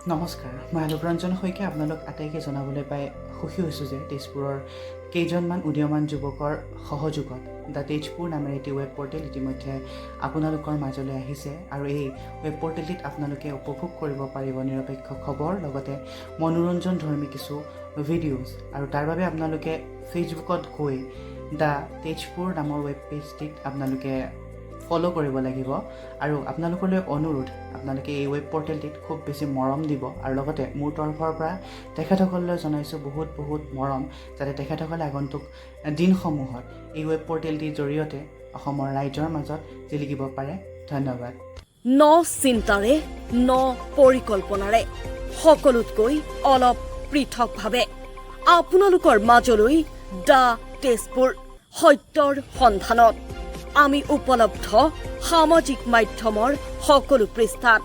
নমস্কাৰ, মই আলোকৰঞ্জন শইকীয়া আপোনালোক আটাইকে জনাবলৈ পাই সুখী হৈছোঁ যে তেজপুৰৰ কেইজনমান উদীয়মান যুৱকৰ সহযোগত দ্য তেজপুৰ নামেৰে এটি ৱেব পৰ্টেল ইতিমধ্যে আপোনালোকৰ মাজলৈ আহিছে আৰু এই ৱেব পৰ্টেলটিত আপোনালোকে উপভোগ কৰিব পাৰিব নিৰপেক্ষ খবৰ লগতে মনোৰঞ্জনধৰ্মী কিছু ভিডিঅ'জ আৰু তাৰ বাবে আপোনালোকে ফেচবুকত গৈ দ্য তেজপুৰ নামৰ ৱেব পেজটিত আপোনালোকে ফ'ল' কৰিব লাগিব আৰু আপোনালোকলৈ অনুৰোধ আপোনালোকে এই ৱেব পৰ্টেলটিত খুব বেছি মৰম দিব আৰু লগতে মোৰ তৰফৰ পৰা তেখেতসকললৈ জনাইছোঁ বহুত মৰম যাতে তেখেতসকলে আগন্তুক দিনসমূহত এই ৱেব পৰ্টেলটিৰ জৰিয়তে অসমৰ ৰাইজৰ মাজত জিলিকিব পাৰে। ধন্যবাদ। ন চিন্তাৰে ন পৰিকল্পনাৰে সকলোতকৈ অলপ পৃথকভাৱে আপোনালোকৰ মাজলৈ দ্য তেজপুৰ সত্যৰ সন্ধানত আমি উপলব্ধ সামাজিক মাধ্যমৰ সকলো পৃষ্ঠাত।